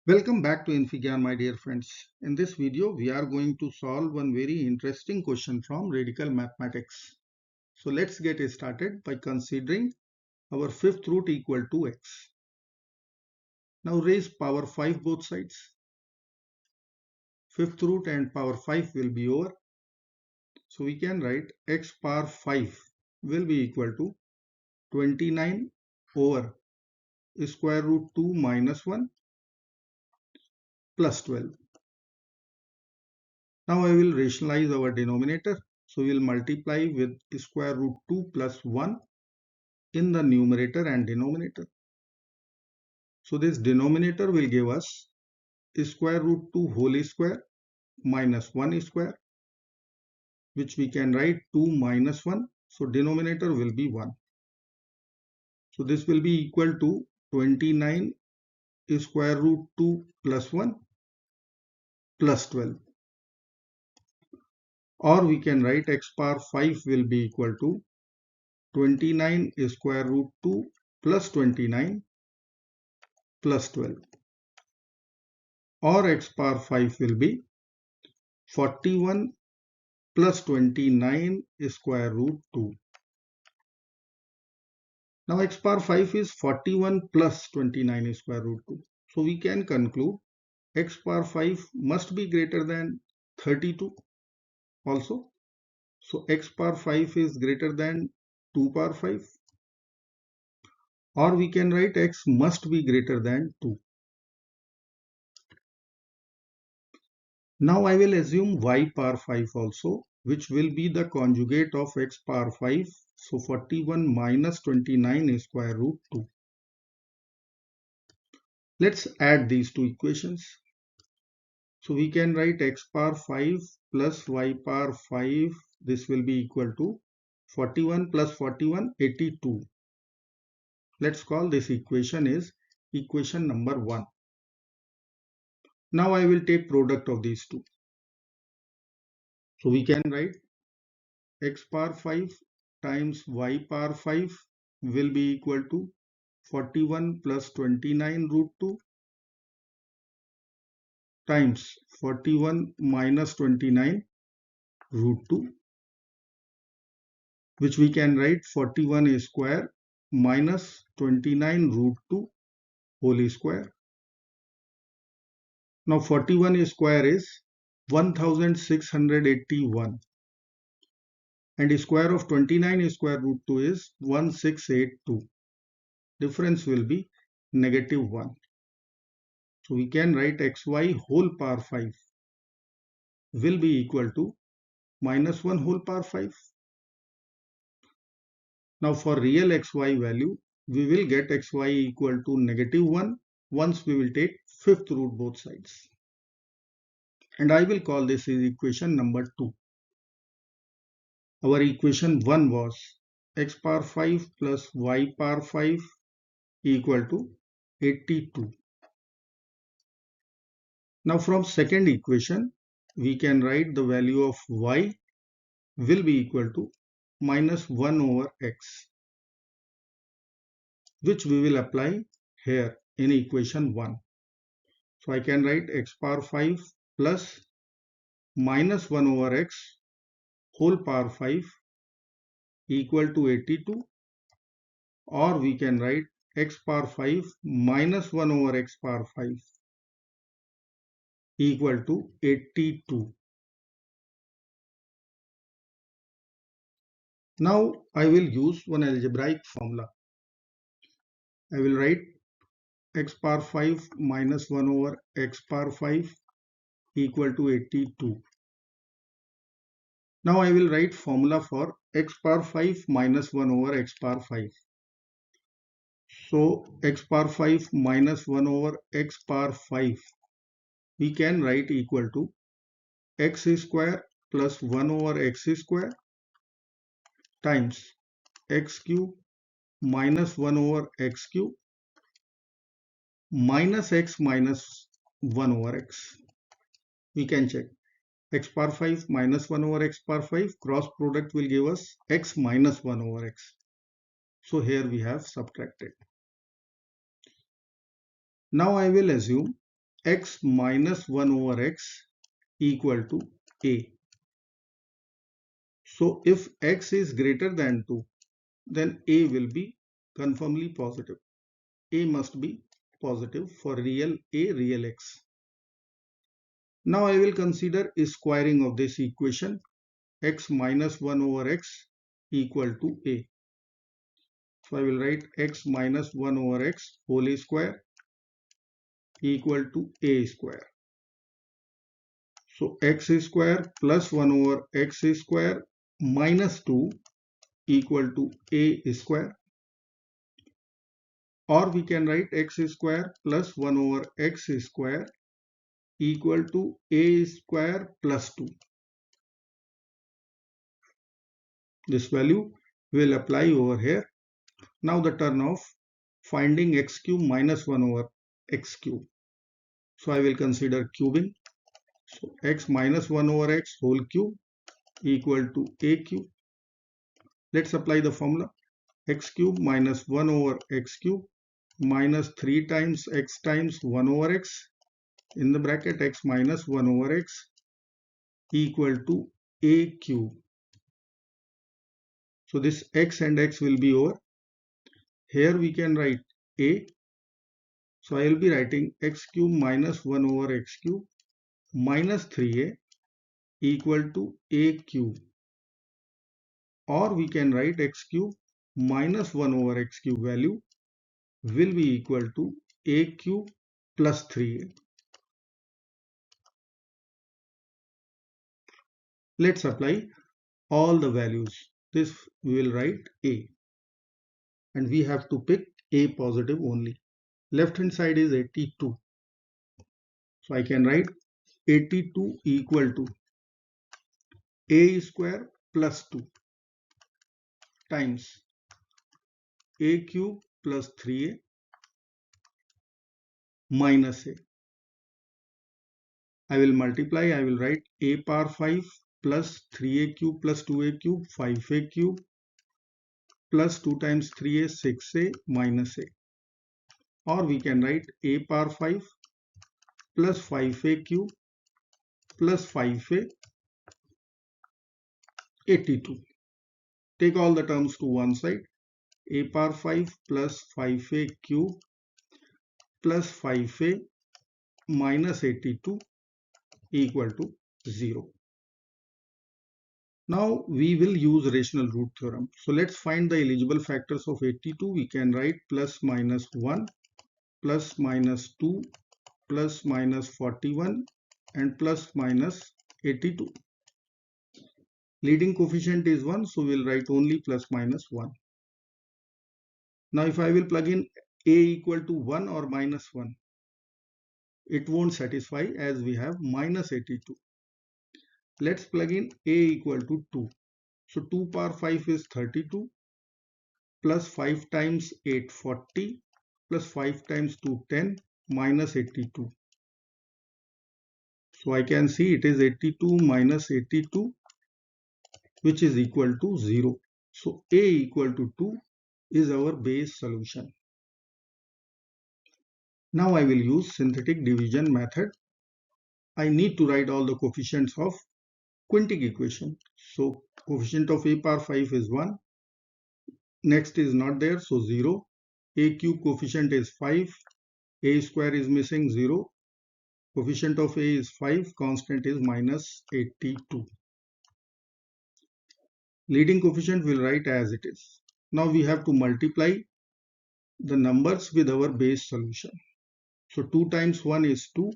Welcome back to infyGyan, my dear friends. In this video, we are going to solve one very interesting question from radical mathematics. So let's get started by considering our fifth root equal to x. Now raise power 5 both sides. Fifth root and power 5 will be over. So we can write x power 5 will be equal to 29 over square root 2 minus 1 plus 12. Now I will rationalize our denominator. So we will multiply with square root 2 plus 1 in the numerator and denominator. So this denominator will give us square root 2 whole square minus 1 square, which we can write 2 minus 1. So denominator will be 1. So this will be equal to 29 square root 2 plus 1 plus 12. Or we can write x power 5 will be equal to 29 square root 2 plus 29 plus 12. Or x power 5 will be 41 plus 29 square root 2. Now x power 5 is 41 plus 29 square root 2. So we can conclude x power 5 must be greater than 32 also. So x power 5 is greater than 2 power 5. Or we can write x must be greater than 2. Now I will assume y power 5 also, which will be the conjugate of x power 5. So 41 minus 29 square root 2. Let's add these two equations. So we can write x power 5 plus y power 5. This will be equal to 41 plus 41, 82. Let's call this equation is equation number 1. Now I will take product of these two. So we can write x power 5 times y power 5 will be equal to 41 plus 29 root 2 times 41 minus 29 root 2, which we can write 41 square minus 29 root 2 whole square. Now 41 square is 1681 and square of 29 square root 2 is 1682. Difference will be negative 1. So we can write xy whole power 5 will be equal to minus 1 whole power 5. Now for real xy value, we will get xy equal to negative 1 once we will take fifth root both sides. And I will call this is equation number 2. Our equation 1 was x power 5 plus y power 5 equal to 82. Now from second equation, we can write the value of y will be equal to minus 1 over x, which we will apply here in equation 1. So I can write x power 5 plus minus 1 over x whole power 5 equal to 82, or we can write x power 5 minus 1 over x power 5 equal to 82. Now I will use one algebraic formula. I will write x power 5 minus 1 over x power 5 equal to 82. Now I will write formula for x power 5 minus 1 over x power 5. So x power 5 minus 1 over x power 5 we can write equal to x square plus 1 over x square times x cube minus 1 over x cube minus x minus 1 over x. We can check x power 5 minus 1 over x power 5 cross product will give us x minus 1 over x. So here we have subtracted. Now I will assume x minus 1 over x equal to a. So if x is greater than 2, then a will be confirmly positive. A must be positive for real a, real x. Now I will consider a squaring of this equation, x minus 1 over x equal to a. So I will write x minus 1 over x whole square equal to a square. So x square plus 1 over x square minus 2 equal to a square. Or we can write x square plus 1 over x square equal to a square plus 2. This value will apply over here. Now the turn of finding x cube minus 1 over x cube. So I will consider cubing. So x minus 1 over x whole cube equal to a cube. Let's apply the formula. X cube minus 1 over x cube minus 3 times x times 1 over x in the bracket x minus 1 over x equal to a cube. So this x and x will be over. Here we can write a. So I will be writing x cube minus 1 over x cube minus 3a equal to a cube. Or we can write x cube minus 1 over x cube value will be equal to a cube plus 3a. Let's apply all the values. This we will write a. And we have to pick a positive only. Left hand side is 82. So I can write 82 equal to a square plus 2 times a cube plus 3a minus a. I will multiply. I will write a power 5 plus 3a cube plus 2a cube 5a cube plus 2 times 3a 6a minus a. Or we can write a power 5 plus 5a cube plus 5a 82. Take all the terms to one side. A power 5 plus 5a cube plus 5a minus 82 equal to 0. Now we will use rational root theorem. So let's find the eligible factors of 82. We can write plus minus 1, plus minus 2, plus minus 41 and plus minus 82. Leading coefficient is 1, so we'll write only plus minus 1. Now if I will plug in a equal to 1 or minus 1, it won't satisfy as we have minus 82. Let's plug in a equal to 2. So 2 power 5 is 32 plus 5 times 8 40 plus 5 times 2 10 minus 82. So I can see it is 82 minus 82 which is equal to 0. So a equal to 2 is our base solution. Now I will use synthetic division method. I need to write all the coefficients of quintic equation. So coefficient of a power 5 is 1. Next is not there, so 0. A cube coefficient is 5. A square is missing, 0. Coefficient of a is 5. Constant is minus 82. Leading coefficient will write as it is. Now we have to multiply the numbers with our base solution. So 2 times 1 is 2.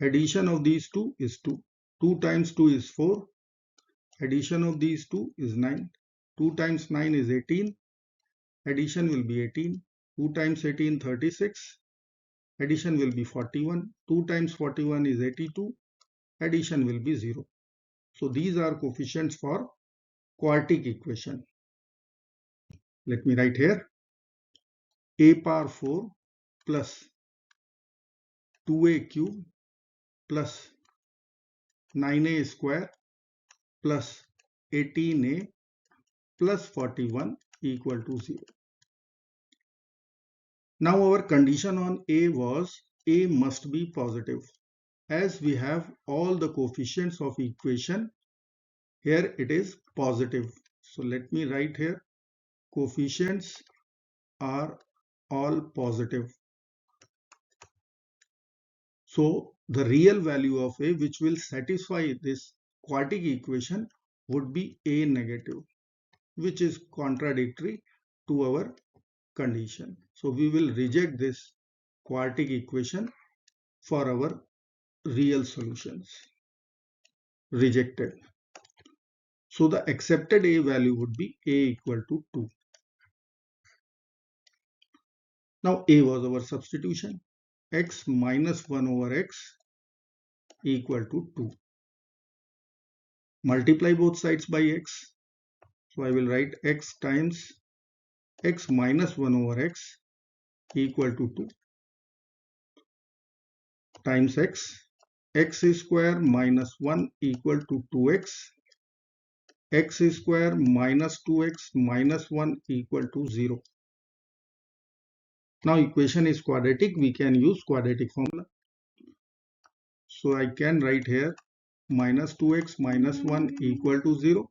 Addition of these 2 is 2. 2 times 2 is 4. Addition of these 2 is 9. 2 times 9 is 18. Addition will be 18. 2 times 18 36. Addition will be 41. 2 times 41 is 82. Addition will be 0. So these are coefficients for quartic equation. Let me write here. A power 4 plus 2a cube plus 9a square plus 18a plus 41 equal to 0. Now our condition on a was a must be positive. As we have all the coefficients of equation, here it is positive. So let me write here, coefficients are all positive. So the real value of a which will satisfy this quadratic equation would be a negative, which is contradictory to our condition. So we will reject this quadratic equation for our real solutions. Rejected. So the accepted a value would be a equal to 2. Now a was our substitution. X minus 1 over x equal to 2. Multiply both sides by x. So I will write x times x minus 1 over x equal to 2 times x. X square minus 1 equal to 2x. X square minus 2x minus 1 equal to 0. Now equation is quadratic. We can use quadratic formula. So I can write here minus 2x minus 1 equal to 0.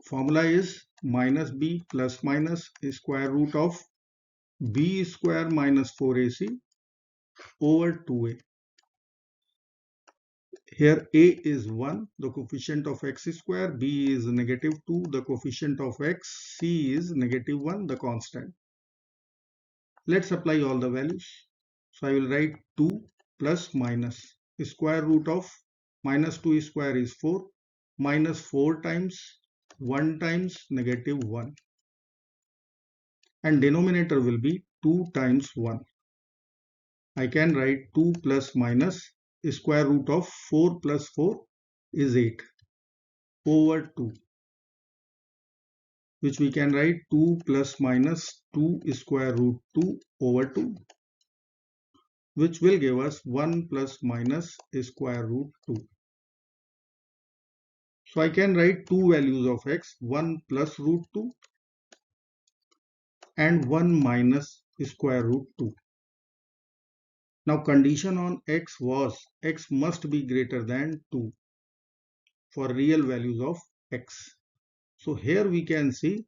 Formula is minus b plus minus square root of b square minus 4ac over 2a. Here a is 1, the coefficient of x square, b is negative 2, the coefficient of x, c is negative 1, the constant. Let's apply all the values. So I will write 2 plus minus square root of minus 2 square is 4, minus 4 times 1 times negative 1. And denominator will be 2 times 1. I can write 2 plus minus square root of 4 plus 4 is 8 over 2, which we can write 2 plus minus 2 square root 2 over 2, which will give us 1 plus minus square root 2. So I can write two values of x, 1 plus root 2 and 1 minus square root 2. Now condition on x was x must be greater than 2 for real values of x. So here we can see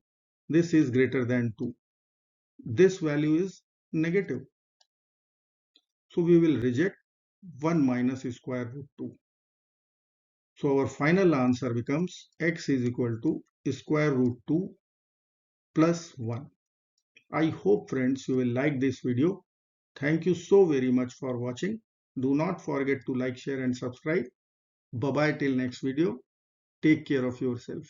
this is greater than 2. This value is negative. So we will reject 1 minus square root 2. So our final answer becomes x is equal to square root 2 plus 1. I hope friends you will like this video. Thank you so very much for watching. Do not forget to like, share and subscribe. Bye bye till next video. Take care of yourself.